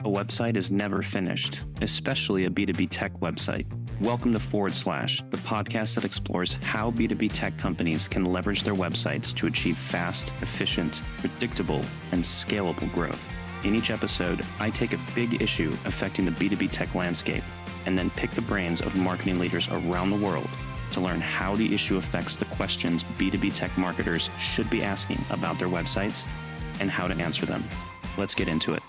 A website is never finished, especially a B2B tech website. Welcome to ForwardSlash, the podcast that explores how B2B tech companies can leverage their websites to achieve fast, efficient, predictable, and scalable growth. In each episode, I take a big issue affecting the B2B tech landscape and then pick the brains of marketing leaders around the world to learn how the issue affects the questions B2B tech marketers should be asking about their websites and how to answer them. Let's get into it.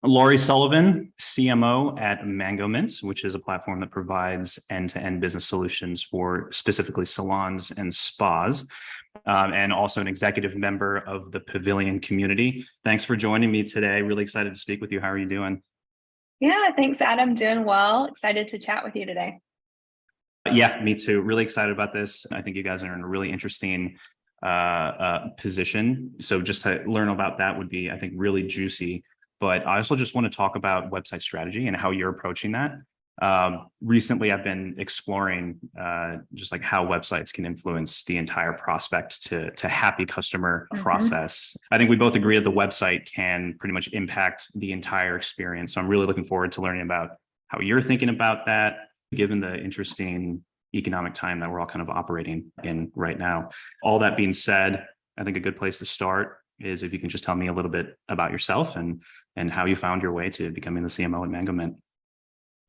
Laurie Sullivan, CMO at Mangomint, which is a platform that provides end-to-end business solutions for specifically salons and spas, and also an executive member of the Pavilion community. Thanks for joining me today. Really excited to speak with you. How are you doing? Yeah, thanks, Adam. Doing well. Excited to chat with you today. Yeah, me too. Really excited about this. I think you guys are in a really interesting position. So just to learn about that would be, I think, really juicy. But I also just want to talk about website strategy and how you're approaching that. Recently, I've been exploring just like how websites can influence the entire prospect to happy customer process. I think we both agree that the website can pretty much impact the entire experience. So I'm really looking forward to learning about how you're thinking about that, given the interesting economic time that we're all kind of operating in right now. All that being said, I think a good place to start is if you can just tell me a little bit about yourself and how you found your way to becoming the CMO at Mangomint.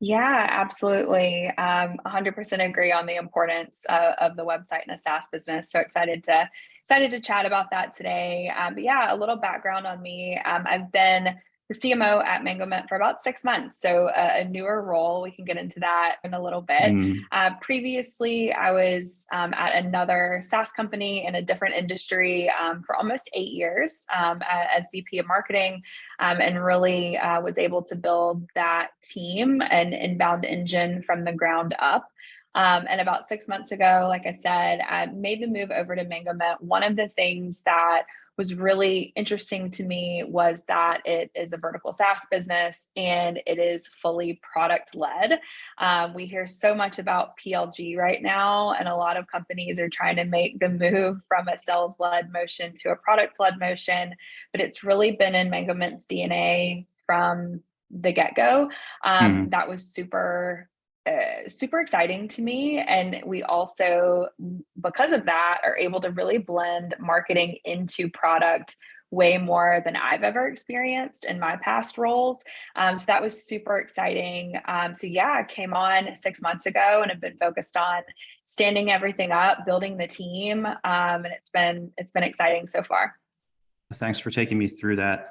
Yeah, absolutely. 100% agree on the importance of the website in a SaaS business. So excited to chat about that today. But yeah, a little background on me. I've been the CMO at Mangomint for about 6 months. So a newer role. We can get into that in a little bit. Previously, I was at another SaaS company in a different industry for almost 8 years as VP of marketing, and really was able to build that team and inbound engine from the ground up. And about 6 months ago, like I said, I made the move over to Mangomint. One of the things that was really interesting to me was that it is a vertical SaaS business and it is fully product led. We hear so much about PLG right now, and a lot of companies are trying to make the move from a sales led motion to a product led motion, but it's really been in Mangomint's DNA from the get-go. That was super exciting to me. And we also, because of that, are able to really blend marketing into product way more than I've ever experienced in my past roles. So that was super exciting. So yeah, I came on 6 months ago and have been focused on standing everything up, building the team. And it's been exciting so far. Thanks for taking me through that.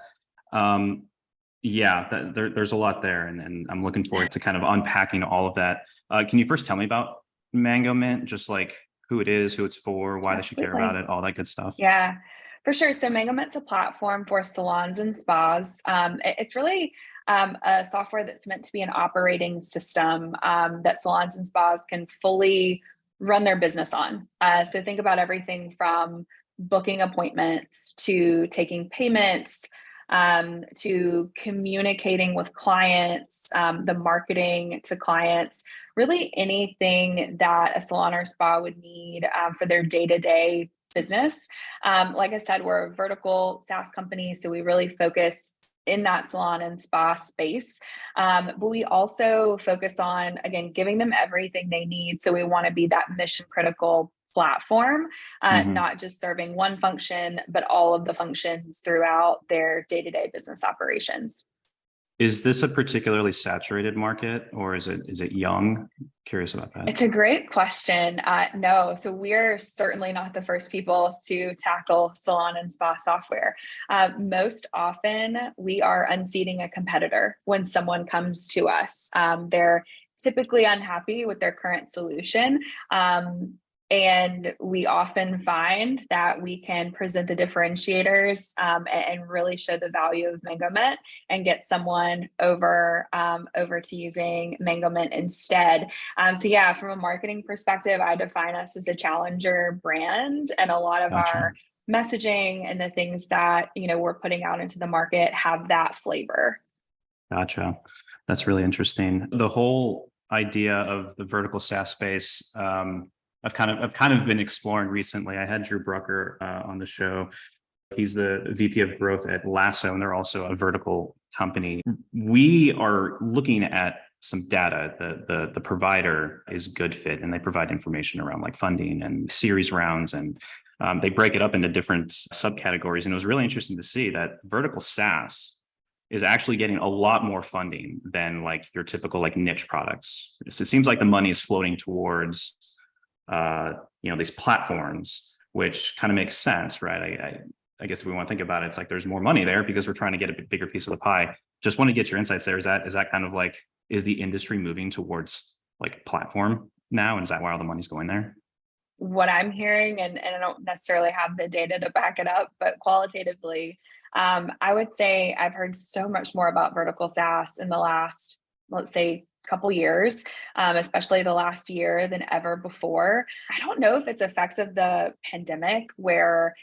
Yeah, there's a lot there, and I'm looking forward to kind of unpacking all of that. Can you first tell me about Mangomint, just like who it is, who it's for, why they should care about it, all that good stuff? Yeah, for sure. So Mangomint's a platform for salons and spas. It's really a software that's meant to be an operating system that salons and spas can fully run their business on. So think about everything from booking appointments to taking payments, to communicating with clients, the marketing to clients, really anything that a salon or spa would need for their day-to-day business. Like I said, we're a vertical SaaS company, so we really focus in that salon and spa space. But we also focus on, again, giving them everything they need. So we want to be that mission critical platform, not just serving one function, but all of the functions throughout their day-to-day business operations. Is this a particularly saturated market, or is it young? Curious about that. It's a great question. No, so we're certainly not the first people to tackle salon and spa software. Most often, we are unseating a competitor when someone comes to us. They're typically unhappy with their current solution. And we often find that we can present the differentiators and really show the value of Mangomint and get someone over to using Mangomint instead. So yeah, from a marketing perspective, I define us as a challenger brand, and a lot of our messaging and the things that we're putting out into the market have that flavor. Gotcha. That's really interesting. The whole idea of the vertical SaaS space. I've kind of been exploring recently. I had Drew Brucker on the show He's the VP of growth at Lasso, and they're also a vertical company. We are looking at some data. The provider is Good Fit, and they provide information around like funding and series rounds, and they break it up into different subcategories. And it was really interesting to see that vertical SaaS is actually getting a lot more funding than like your typical like niche products. So it seems like the money is floating towards these platforms, which kind of makes sense, right? I guess if we want to think about it, it's like there's more money there because we're trying to get a bigger piece of the pie. Just want to get your insights there. Is that kind of like, is the industry moving towards like platform now? And is that why all the money's going there? What I'm hearing, and I don't necessarily have the data to back it up, but qualitatively, I would say I've heard so much more about vertical SaaS in the last, let's say, couple years, especially the last year than ever before. I don't know if it's effects of the pandemic where,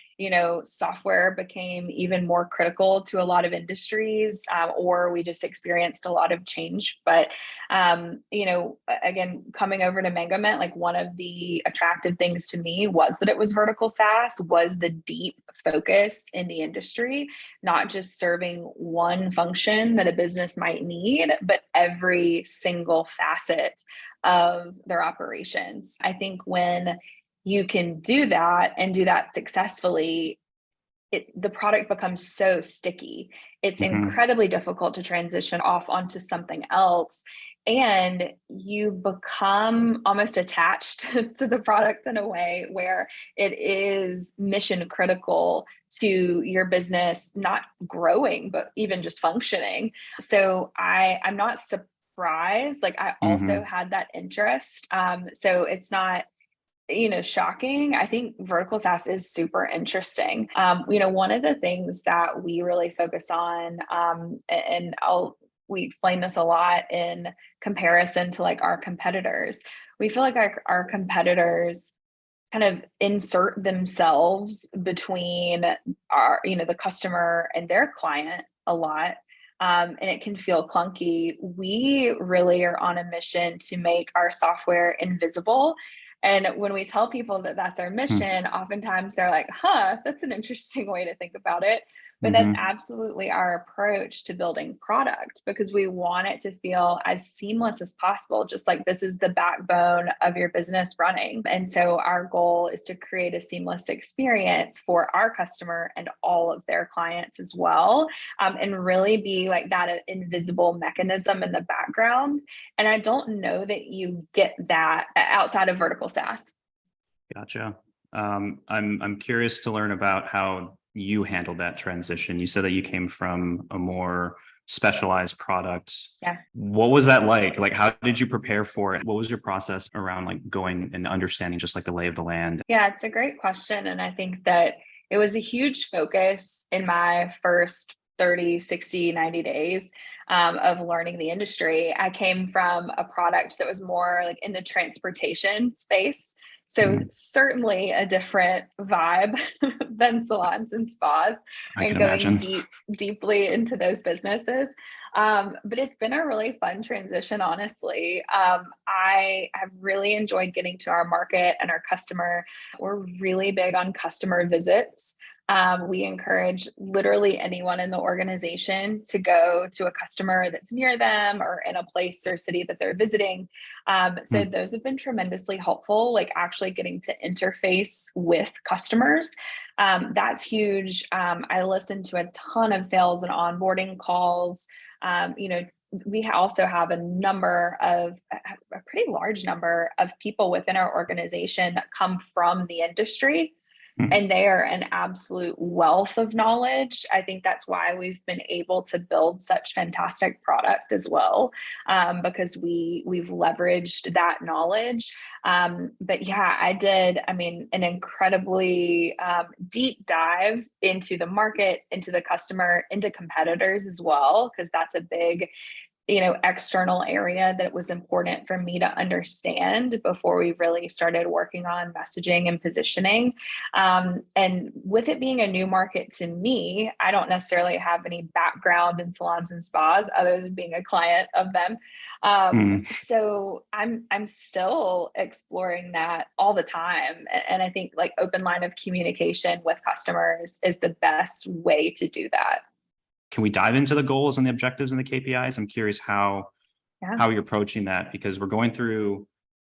software became even more critical to a lot of industries, or we just experienced a lot of change. But, again, coming over to Mangomint, like one of the attractive things to me was that it was vertical SaaS, was the deep focus in the industry, not just serving one function that a business might need, but every single facet of their operations. I think when you can do that and do that successfully, the product becomes so sticky. It's incredibly difficult to transition off onto something else. And you become almost attached to the product in a way where it is mission critical to your business, not growing, but even just functioning. So I'm not surprised. Like I also had that interest. So it's not, shocking. I think vertical SaaS is super interesting. One of the things that we really focus on, and we explain this a lot in comparison to like our competitors. We feel like our competitors kind of insert themselves between the customer and their client a lot. And it can feel clunky. We really are on a mission to make our software invisible. And when we tell people that that's our mission, oftentimes they're like, that's an interesting way to think about it. But that's absolutely our approach to building product, because we want it to feel as seamless as possible, just like this is the backbone of your business running. And so our goal is to create a seamless experience for our customer and all of their clients as well, and really be like that invisible mechanism in the background. And I don't know that you get that outside of vertical SaaS. Gotcha. I'm curious to learn about how you handled that transition. You said that you came from a more specialized product. Yeah. What was that like? Like, how did you prepare for it? What was your process around like going and understanding just like the lay of the land? Yeah, it's a great question. And I think that it was a huge focus in my first 30, 60, 90 days of learning the industry. I came from a product that was more like in the transportation space. So certainly a different vibe than salons and spas, and going deeply into those businesses. But it's been a really fun transition, honestly. I have really enjoyed getting to our market and our customer. We're really big on customer visits. We encourage literally anyone in the organization to go to a customer that's near them or in a place or city that they're visiting. So those have been tremendously helpful, like actually getting to interface with customers. That's huge. I listen to a ton of sales and onboarding calls. We also have a pretty large number of people within our organization that come from the industry. And they are an absolute wealth of knowledge. I think that's why we've been able to build such fantastic product as well, because we've leveraged that knowledge. But yeah, I did, an incredibly deep dive into the market, into the customer, into competitors as well, because that's a big external area that was important for me to understand before we really started working on messaging and positioning. And with it being a new market to me, I don't necessarily have any background in salons and spas other than being a client of them. So I'm still exploring that all the time. And I think like open line of communication with customers is the best way to do that. Can we dive into the goals and the objectives and the KPIs? I'm curious how you're approaching that, because we're going through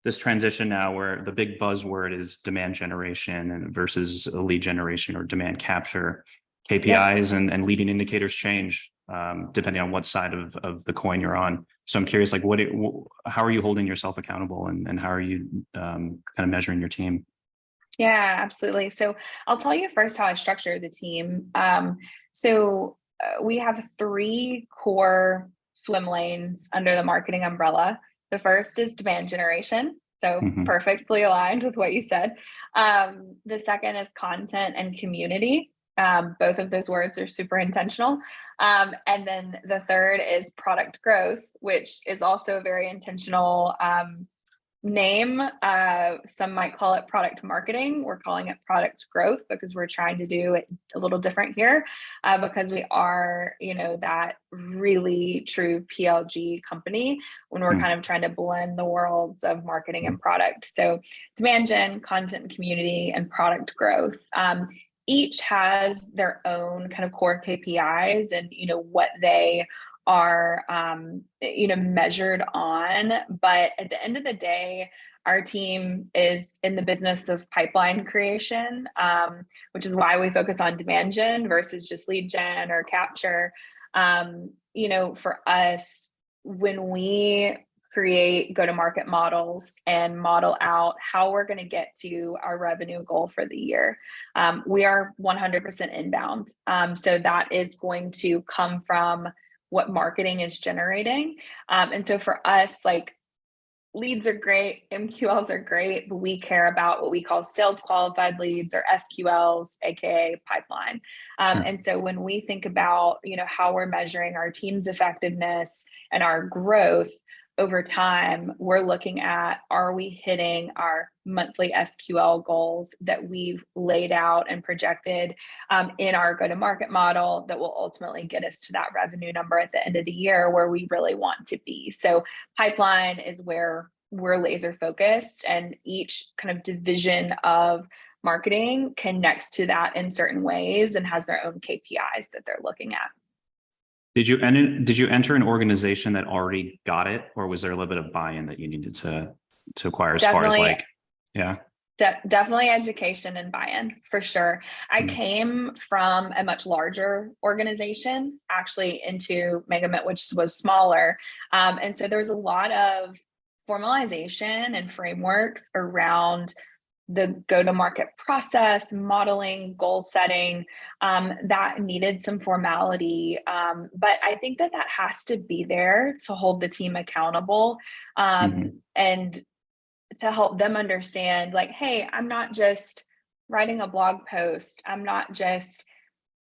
this transition now where the big buzzword is demand generation and versus lead generation or demand capture. KPIs and leading indicators change depending on what side of the coin you're on. So I'm curious, like, how are you holding yourself accountable, and how are you kind of measuring your team? Yeah, absolutely. So I'll tell you first how I structure the team. So we have 3 core swim lanes under the marketing umbrella. The first is demand generation. So perfectly aligned with what you said. The second is content and community. Both of those words are super intentional. And then the third is product growth, which is also a very intentional name. Some might call it product marketing. We're calling it product growth because we're trying to do it a little different here, because we are, that really true PLG company when we're kind of trying to blend the worlds of marketing and product. So demand gen, content and community, and product growth. Each has their own kind of core KPIs and, what they are, measured on. But at the end of the day, our team is in the business of pipeline creation, which is why we focus on demand gen versus just lead gen or capture. For us, when we create go-to-market models and model out how we're going to get to our revenue goal for the year, we are 100% inbound. So that is going to come from what marketing is generating. And so for us, like, leads are great, MQLs are great, but we care about what we call sales qualified leads, or SQLs, AKA pipeline. And so when we think about, how we're measuring our team's effectiveness and our growth over time, we're looking at, are we hitting our monthly SQL goals that we've laid out and projected in our go-to-market model that will ultimately get us to that revenue number at the end of the year where we really want to be. So pipeline is where we're laser focused, and each kind of division of marketing connects to that in certain ways and has their own KPIs that they're looking at. Did you enter an organization that already got it, or was there a little bit of buy-in that you needed to acquire as far as like, yeah? Definitely education and buy-in for sure. I came from a much larger organization, actually, into Mangomint, which was smaller. And so there was a lot of formalization and frameworks around the go-to-market process, modeling, goal setting, that needed some formality. But I think that has to be there to hold the team accountable, and to help them understand, like, hey, I'm not just writing a blog post. I'm not just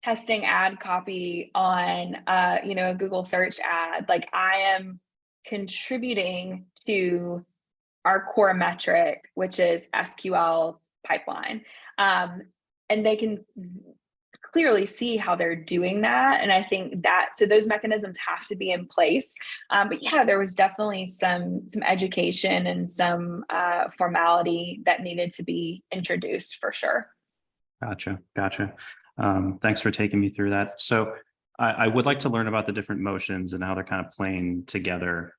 testing ad copy on, a Google search ad. Like, I am contributing to our core metric, which is SQL's pipeline. And they can clearly see how they're doing that. And I think so those mechanisms have to be in place. But yeah, there was definitely some education and some formality that needed to be introduced for sure. Gotcha. Thanks for taking me through that. So I would like to learn about the different motions and how they're kind of playing together.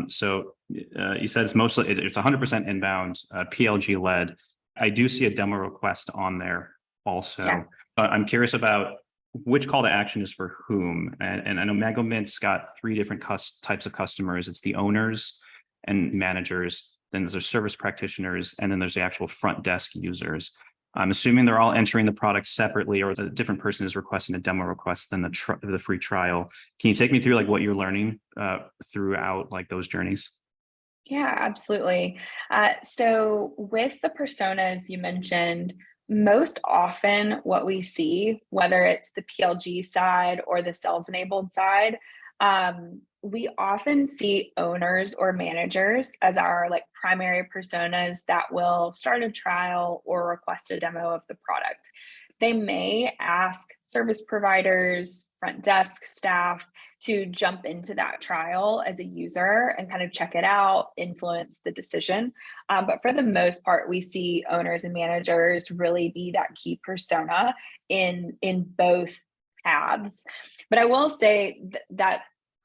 So you said it's 100% inbound, PLG led. I do see a demo request on there also. Yeah. I'm curious about which call to action is for whom. And I know Mangomint's got 3 different types of customers. It's the owners and managers, then there's service practitioners, and then there's the actual front desk users. I'm assuming they're all entering the product separately, or a different person is requesting a demo request than the free trial. Can you take me through like what you're learning throughout like those journeys? Yeah, absolutely. So with the personas you mentioned, most often what we see, whether it's the PLG side or the sales enabled side, we often see owners or managers as our like primary personas that will start a trial or request a demo of the product. They may ask service providers, front desk staff to jump into that trial as a user and kind of check it out, influence the decision. But for the most part, we see owners and managers really be that key persona in both paths. But I will say that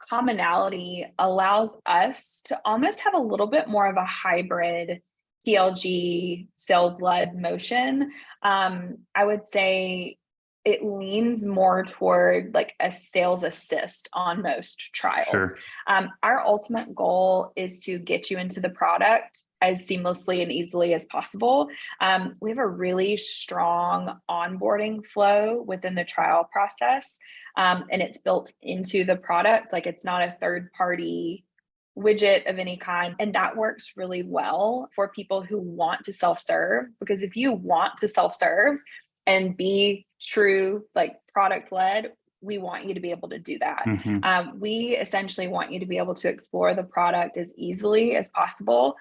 commonality allows us to almost have a little bit more of a hybrid PLG sales-led motion. I would say it leans more toward like a sales assist on most trials. Sure. Our ultimate goal is to get you into the product as seamlessly and easily as possible. We have a really strong onboarding flow within the trial process, and it's built into the product. Like it's not a third-party widget of any kind. And that works really well for people who want to self-serve, because if you want to self-serve and be true, like product led, we want you to be able to do that. We essentially want you to be able to explore the product as easily as possible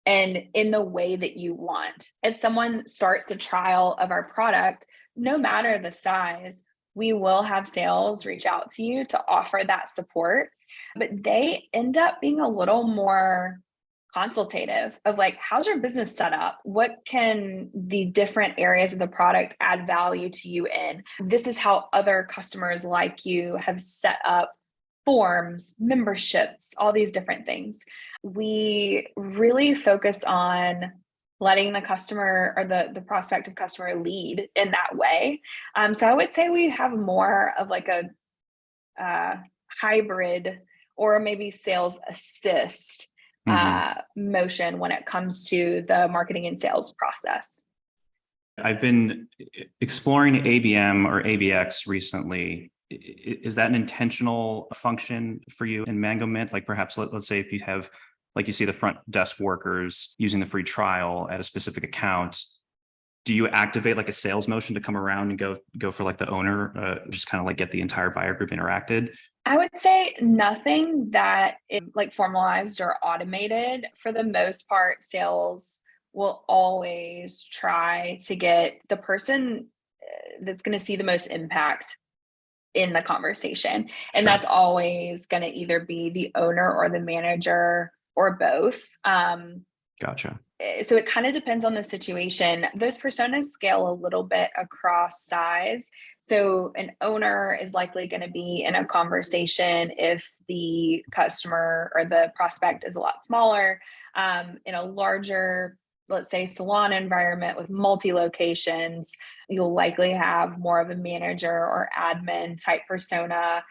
and in the way that you want. If someone starts a trial of our product, no matter the size, we will have sales reach out to you to offer that support, but they end up being a little more consultative of like, how's your business set up? What can the different areas of the product add value to you in? This is how other customers like you have set up forms, memberships, all these different things. We really focus on letting the customer or the prospective customer lead in that way. So I would say we have more of like a hybrid or maybe sales assist motion when it comes to the marketing and sales process. I've been exploring ABM or ABX recently. Is that an intentional function for you in Mangomint? Like perhaps let's say if you have, like you see the front desk workers using the free trial at a specific account, do you activate like a sales motion to come around and go for like the owner, just kind of like get the entire buyer group interacted? I would say nothing that is like formalized or automated. For the most part, sales will always try to get the person that's going to see the most impact in the conversation. And Sure. that's always going to either be the owner or the manager or both. Gotcha. So it kind of depends on the situation. Those personas scale a little bit across size. So an owner is likely going to be in a conversation if the customer or the prospect is a lot smaller. In a larger, let's say, salon environment with multi-locations, you'll likely have more of a manager or admin type persona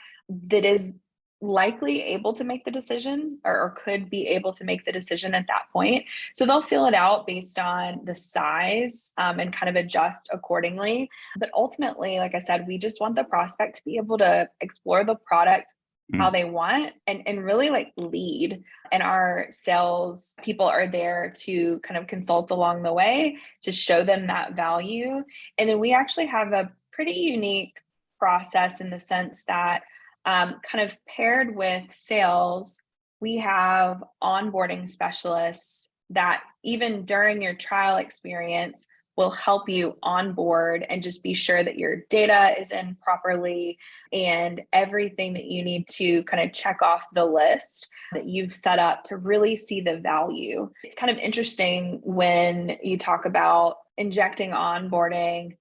that is likely able to make the decision or could be able to make the decision at that point. So they'll fill it out based on the size and kind of adjust accordingly. But ultimately, like I said, we just want the prospect to be able to explore the product how they want and really like lead. And our sales people are there to kind of consult along the way to show them that value. And then we actually have a pretty unique process in the sense that kind of paired with sales, we have onboarding specialists that even during your trial experience will help you onboard and just be sure that your data is in properly and everything that you need to kind of check off the list that you've set up to really see the value. It's kind of interesting when you talk about injecting onboarding,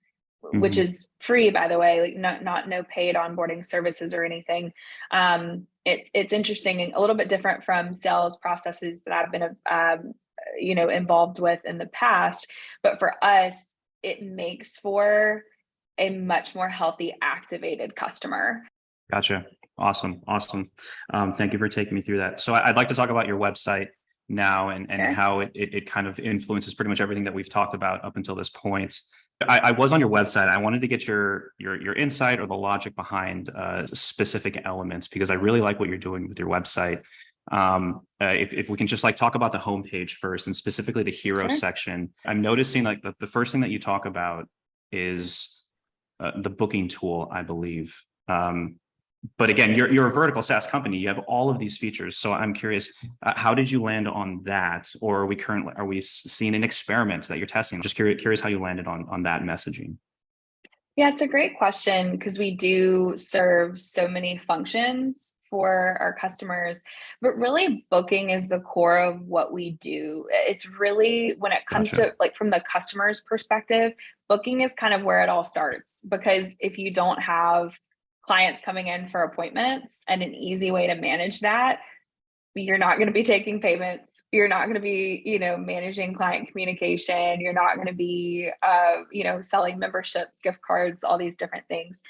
which is free, by the way, like not no paid onboarding services or anything. It's interesting and a little bit different from sales processes that I've been involved with in the past. But for us, it makes for a much more healthy, activated customer. Gotcha. Awesome. Thank you for taking me through that. So I'd like to talk about your website now and Sure. how it kind of influences pretty much everything that we've talked about up until this point. I was on your website. I wanted to get your insight or the logic behind specific elements, because I really like what you're doing with your website. If we can just like talk about the homepage first and specifically the hero section, I'm noticing like the first thing that you talk about is the booking tool, I believe. but again, you're a vertical SaaS company. You have all of these features. So I'm curious, how did you land on that? Or are we seeing an experiment that you're testing? Just curious how you landed on that messaging. Yeah, it's a great question because we do serve so many functions for our customers, but really booking is the core of what we do. It's really, when it comes Gotcha. to like from the customer's perspective, booking is kind of where it all starts, because if you don't have clients coming in for appointments and an easy way to manage that, you're not going to be taking payments. You're not going to be, managing client communication. You're not going to be, selling memberships, gift cards, all these different things.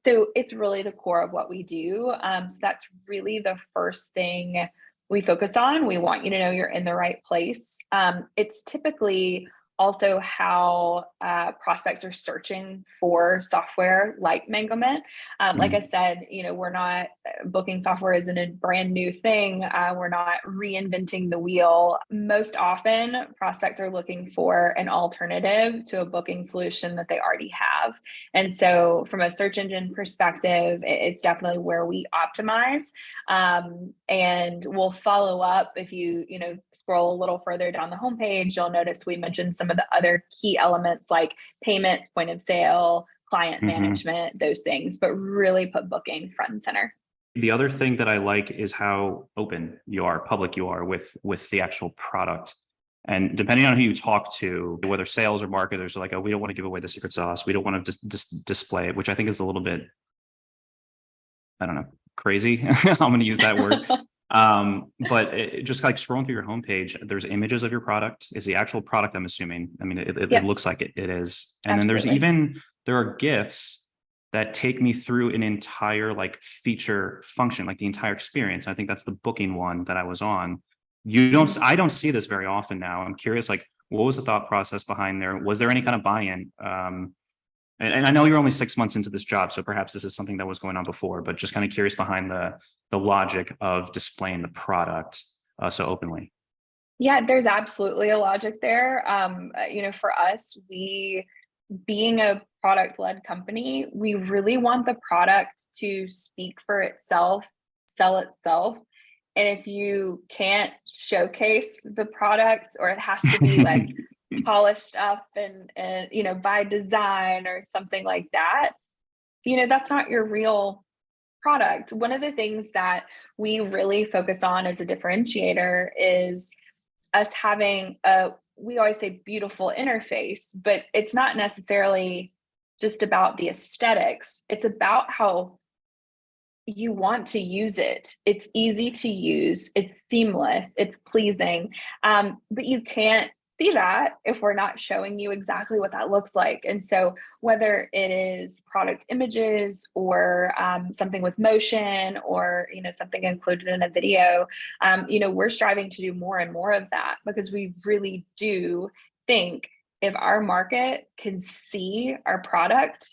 So it's really the core of what we do. So that's really the first thing we focus on. We want you to know you're in the right place. It's typically also how prospects are searching for software like Mangomint. Like I said, we're not, booking software isn't a brand new thing. We're not reinventing the wheel. Most often, prospects are looking for an alternative to a booking solution that they already have. And so from a search engine perspective, it's definitely where we optimize. And we'll follow up. If you scroll a little further down the homepage, you'll notice we mentioned some of the other key elements like payments, point of sale, client management, those things, but really put booking front and center. The other thing that I like is how open you are, public you are with the actual product. And depending on who you talk to, whether sales or marketers are like, oh, we don't want to give away the secret sauce. We don't want to just display it, which I think is a little bit, I don't know, crazy. I'm going to use that word. But just like scrolling through your homepage, there's images of your product. Is the actual product, I'm assuming. I mean, it looks like it is. And Absolutely. then there are GIFs that take me through an entire like feature function, like the entire experience. I think that's the booking one that I was on. I don't see this very often now. I'm curious, like, what was the thought process behind there? Was there any kind of buy-in? And I know you're only 6 months into this job, so perhaps this is something that was going on before, but just kind of curious behind the logic of displaying the product so openly. Yeah, there's absolutely a logic there. For us, being a product-led company, we really want the product to speak for itself, sell itself. And if you can't showcase the product, or it has to be like polished up and by design or something like that, that's not your real product. One of the things that we really focus on as a differentiator is us having we always say beautiful interface, but it's not necessarily just about the aesthetics. It's about how you want to use it. It's easy to use, it's seamless, it's pleasing. But you can't see that if we're not showing you exactly what that looks like. And so whether it is product images or something with motion, or something included in a video, we're striving to do more and more of that, because we really do think if our market can see our product,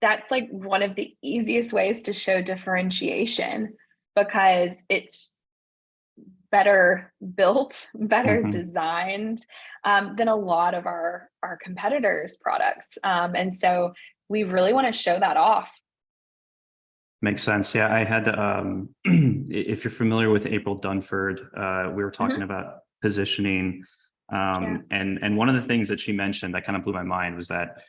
that's like one of the easiest ways to show differentiation, because it's better built, better designed than a lot of our competitors' products. And so we really want to show that off. Makes sense. Yeah, I had, if you're familiar with April Dunford, we were talking about positioning. And one of the things that she mentioned that kind of blew my mind was that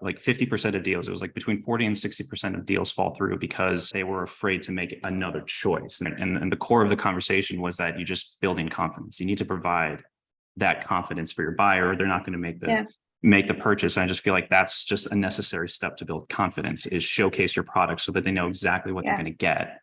like 50% of deals, it was like between 40 and 60% of deals fall through because they were afraid to make another choice. And the core of the conversation was that you just building confidence. You need to provide that confidence for your buyer, or they're not going to make the purchase. And I just feel like that's just a necessary step to build confidence, is showcase your product so that they know exactly what they're going to get.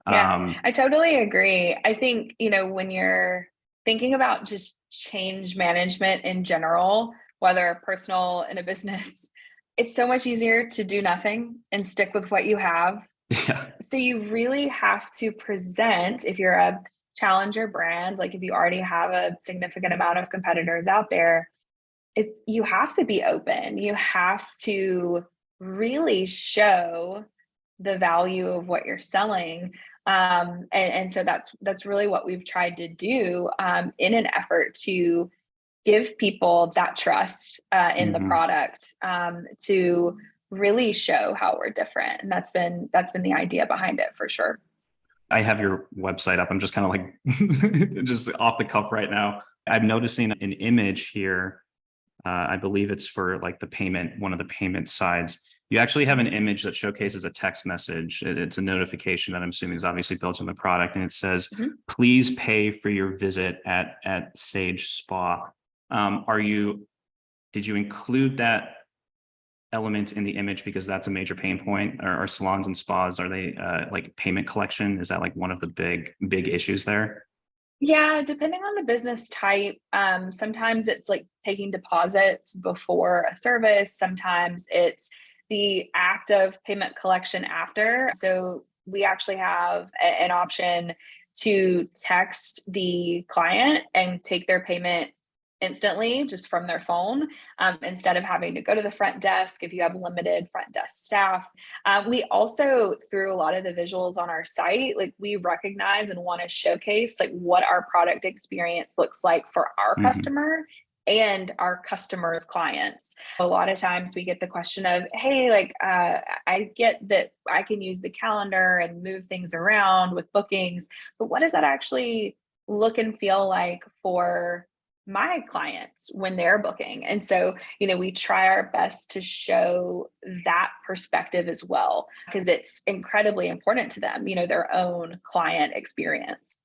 Yeah, I totally agree. I think, when you're thinking about just change management in general, whether personal in a business, it's so much easier to do nothing and stick with what you have. Yeah. So you really have to present, if you're a challenger brand, like if you already have a significant amount of competitors out there, you have to be open. You have to really show the value of what you're selling. And so that's really what we've tried to do in an effort to give people that trust in the product, to really show how we're different. And that's been the idea behind it for sure. I have your website up. I'm just kind of like just off the cuff right now. I'm noticing an image here. I believe it's for like the payment, one of the payment sides. You actually have an image that showcases a text message. It's a notification that I'm assuming is obviously built in the product, and it says, "Please pay for your visit at Sage Spa." Did you include that element in the image because that's a major pain point? Or salons and spas, are they like payment collection? Is that like one of the big issues there? Yeah, depending on the business type, sometimes it's like taking deposits before a service. Sometimes it's the act of payment collection after. So we actually have an option to text the client and take their payment instantly just from their phone, instead of having to go to the front desk if you have limited front desk staff. We also, through a lot of the visuals on our site, like we recognize and want to showcase like what our product experience looks like for our customer and our customers' clients. A lot of times we get the question of, hey, like I get that I can use the calendar and move things around with bookings, but what does that actually look and feel like for my clients when they're booking? And so, we try our best to show that perspective as well, because it's incredibly important to them, their own client experience.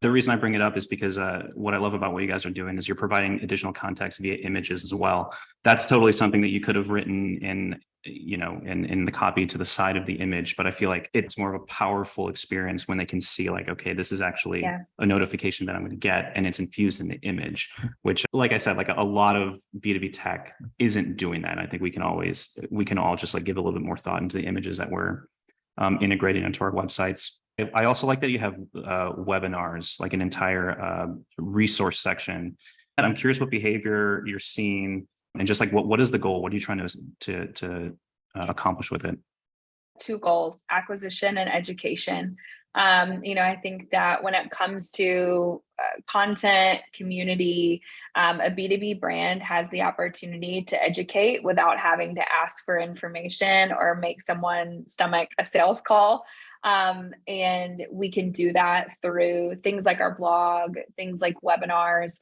The reason I bring it up is because what I love about what you guys are doing is you're providing additional context via images as well. That's totally something that you could have written in the copy to the side of the image, but I feel like it's more of a powerful experience when they can see like, okay, this is actually a notification that I'm going to get, and it's infused in the image, which, like I said, like a lot of B2B tech isn't doing that. I think we can all just like give a little bit more thought into the images that we're integrating into our websites. I also like that you have webinars, like an entire resource section. And I'm curious what behavior you're seeing, and just like what is the goal? What are you trying to accomplish with it? Two goals: acquisition and education. I think that when it comes to content, community, a B2B brand has the opportunity to educate without having to ask for information or make someone stomach a sales call. And we can do that through things like our blog, things like webinars.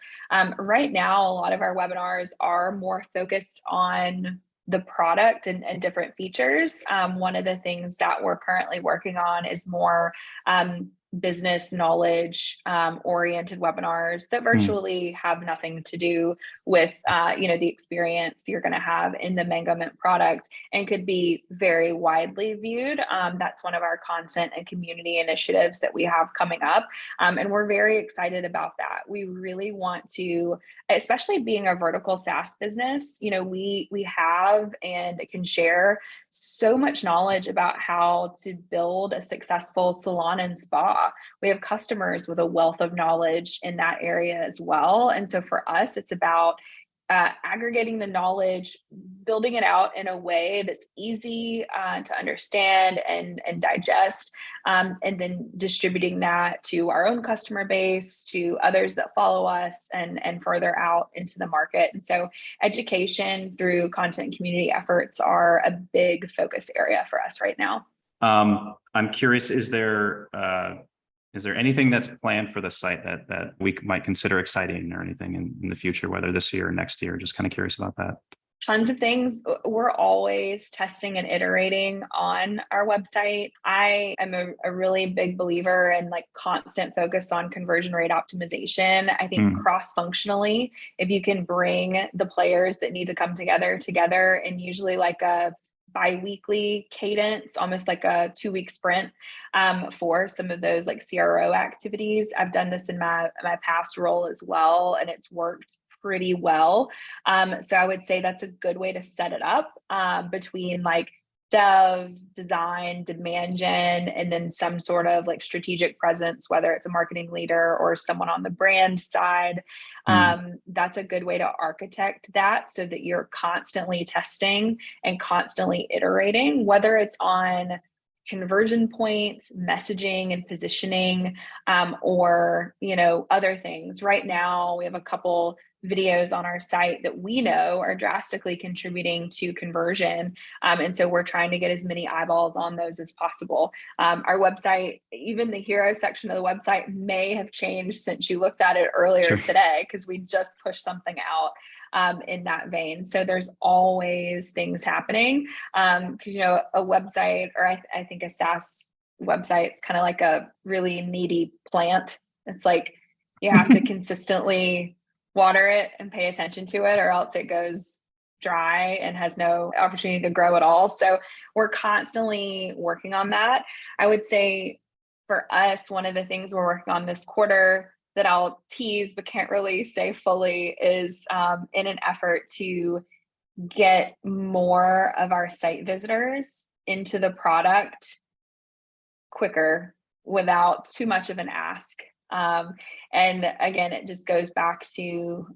Right now, a lot of our webinars are more focused on the product and different features. One of the things that we're currently working on is more business knowledge oriented webinars that virtually have nothing to do with the experience you're going to have in the Mangomint product, and could be very widely viewed. That's one of our content and community initiatives that we have coming up, and we're very excited about that. We really want to, especially being a vertical SaaS business, we have and can share so much knowledge about how to build a successful salon and spa. We have customers with a wealth of knowledge in that area as well. And so for us, it's about aggregating the knowledge, building it out in a way that's easy to understand and digest, and then distributing that to our own customer base, to others that follow us, and further out into the market. And so education through content and community efforts are a big focus area for us right now. I'm curious, is there anything that's planned for the site that we might consider exciting, or anything in the future, whether this year or next year? Just kind of curious about that. Tons of things. We're always testing and iterating on our website. I am a really big believer in like constant focus on conversion rate optimization. I think cross-functionally, if you can bring the players that need to come together, and usually like a bi-weekly cadence, almost like a 2-week sprint, for some of those like CRO activities. I've done this in my past role as well, and it's worked pretty well. So I would say that's a good way to set it up, between like dev, design, demand gen, and then some sort of like strategic presence, whether it's a marketing leader or someone on the brand side. That's a good way to architect that, so that you're constantly testing and constantly iterating, whether it's on conversion points, messaging and positioning, or, other things. Right now, we have a couple videos on our site that we know are drastically contributing to conversion. And so we're trying to get as many eyeballs on those as possible. Our website, even the hero section of the website may have changed since you looked at it earlier today, because we just pushed something out in that vein. So there's always things happening. Because, a website, or I think a SaaS website, it's kind of like a really needy plant. It's like you have to consistently water it and pay attention to it, or else it goes dry and has no opportunity to grow at all. So we're constantly working on that. I would say for us, one of the things we're working on this quarter that I'll tease but can't really say fully is in an effort to get more of our site visitors into the product quicker without too much of an ask. And again, it just goes back to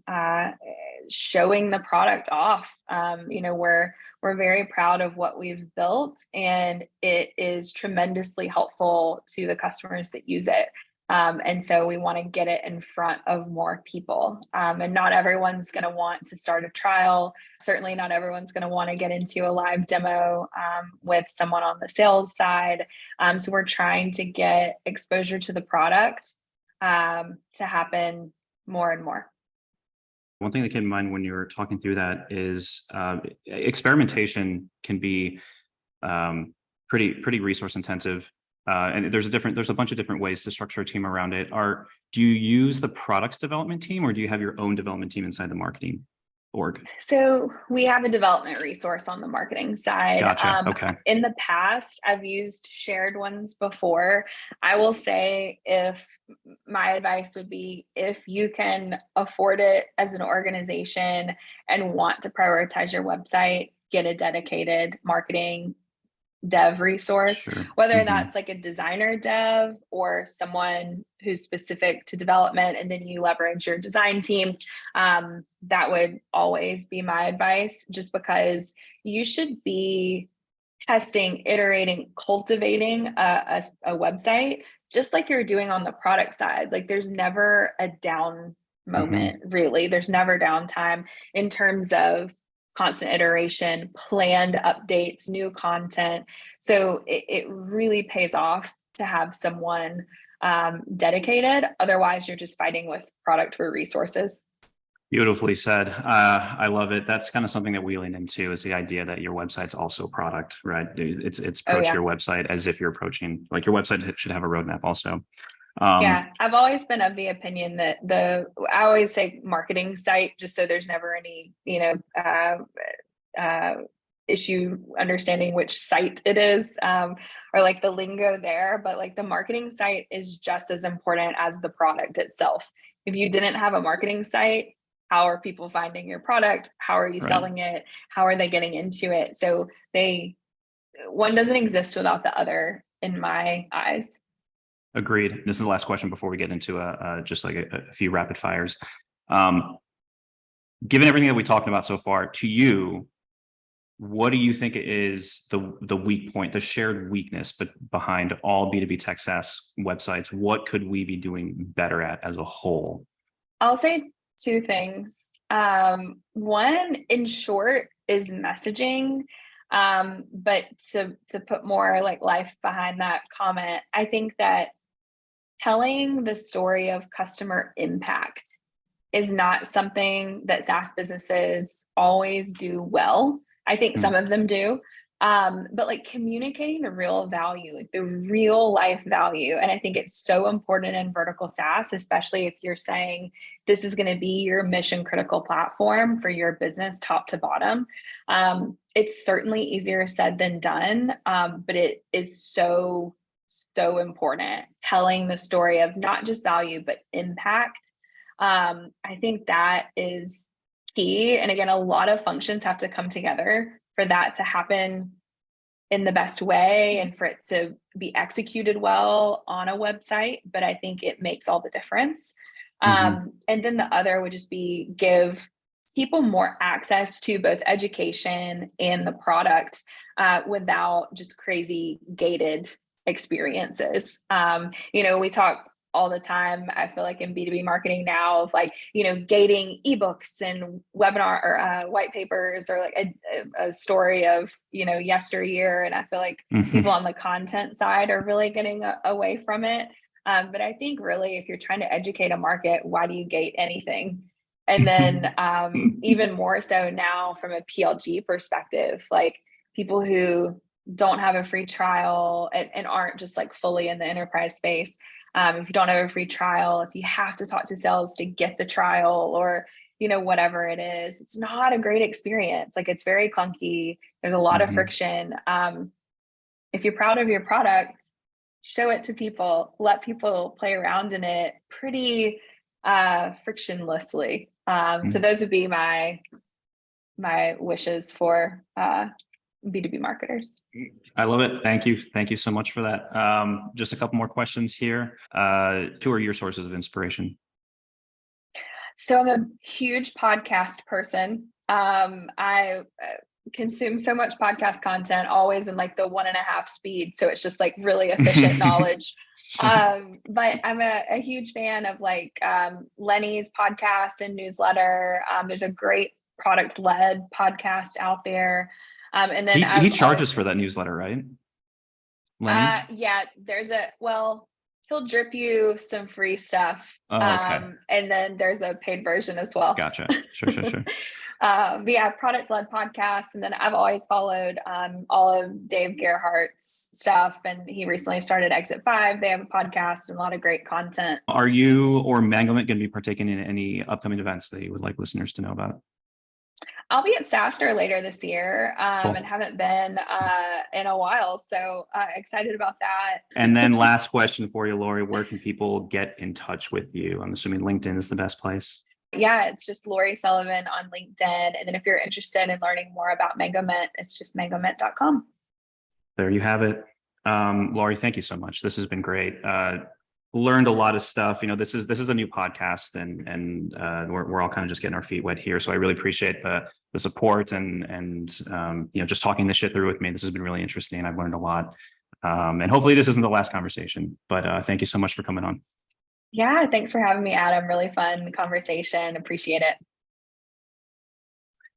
showing the product off. We're very proud of what we've built, and it is tremendously helpful to the customers that use it. And so we want to get it in front of more people. And not everyone's going to want to start a trial. Certainly not everyone's going to want to get into a live demo with someone on the sales side. So we're trying to get exposure to the product to happen more and more. One thing that came to mind when you were talking through that is experimentation can be pretty resource intensive. And there's a bunch of different ways to structure a team around it. Do you use the products development team, or do you have your own development team inside the marketing org? So we have a development resource on the marketing side. Gotcha. Okay. In the past, I've used shared ones before. I will say, if my advice would be, if you can afford it as an organization and want to prioritize your website, get a dedicated marketing dev resource, whether that's like a designer dev or someone who's specific to development, and then you leverage your design team. That would always be my advice, just because you should be testing, iterating, cultivating a website, just like you're doing on the product side. Like, there's never a down moment, really. There's never downtime in terms of constant iteration, planned updates, new content. So it really pays off to have someone dedicated. Otherwise, you're just fighting with product for resources. Beautifully said. I love it. That's kind of something that we lean into, is the idea that your website's also product, right? It's approach your website as if you're approaching, like, your website should have a roadmap also. Yeah, I've always been of the opinion that I always say marketing site, just so there's never any, issue understanding which site it is, or like the lingo there, but like the marketing site is just as important as the product itself. If you didn't have a marketing site, how are people finding your product? How are you selling it? How are they getting into it? So one doesn't exist without the other, in my eyes. Agreed. This is the last question before we get into just like a few rapid fires. Given everything that we talked about so far, to you, what do you think is the weak point, the shared weakness behind all B2B tech SaaS websites? What could we be doing better at as a whole? I'll say two things. One, in short, is messaging. But to put more like life behind that comment, I think that telling the story of customer impact is not something that SaaS businesses always do well. I think some of them do, but like communicating the real value, like the real life value. And I think it's so important in vertical SaaS, especially if you're saying this is going to be your mission critical platform for your business, top to bottom. It's certainly easier said than done, but it is so important, telling the story of not just value, but impact. I think that is key. And again, a lot of functions have to come together for that to happen in the best way and for it to be executed well on a website. But I think it makes all the difference. And then the other would just be give people more access to both education and the product. without just crazy gated experiences. We talk all the time, I feel like in B2B marketing now, of like, gating ebooks and webinar or white papers, or like a story of, yesteryear. And I feel like people on the content side are really getting away from it. But I think really, if you're trying to educate a market, why do you gate anything? And then even more so now from a PLG perspective, like people who don't have a free trial and aren't just like fully in the enterprise space. If you don't have a free trial, if you have to talk to sales to get the trial, or, whatever it is, it's not a great experience. Like, it's very clunky. There's a lot of friction. If you're proud of your product, show it to people, let people play around in it pretty frictionlessly. So those would be my wishes for B2B marketers. I love it. Thank you. Thank you so much for that. Just a couple more questions here. Who are your sources of inspiration? So I'm a huge podcast person. I consume so much podcast content, always in like the 1.5 speed. So it's just like really efficient knowledge. But I'm a huge fan of like Lenny's podcast and newsletter. There's a great product-led podcast out there. And then he charges for that newsletter, right? Lenny's? Yeah, he'll drip you some free stuff. Oh, okay. And then there's a paid version as well. Gotcha. Sure. But yeah, product-led podcasts. And then I've always followed all of Dave Gerhardt's stuff. And he recently started Exit 5. They have a podcast and a lot of great content. Are you or Mangomint going to be partaking in any upcoming events that you would like listeners to know about? I'll be at SaaStr later this year Cool. and haven't been in a while. So excited about that. And then last question for you, Lori, where can people get in touch with you? I'm assuming LinkedIn is the best place. Yeah, it's just Lori Sullivan on LinkedIn. And then if you're interested in learning more about Mangomint, it's just mangomint.com. There you have it. Lori, thank you so much. This has been great. Learned a lot of stuff. This is a new podcast, and we're all kind of just getting our feet wet here. So I really appreciate the support and just talking this shit through with me. This has been really interesting. I've learned a lot. And hopefully this isn't the last conversation, but thank you so much for coming on. Yeah, thanks for having me, Adam. Really fun conversation. Appreciate it.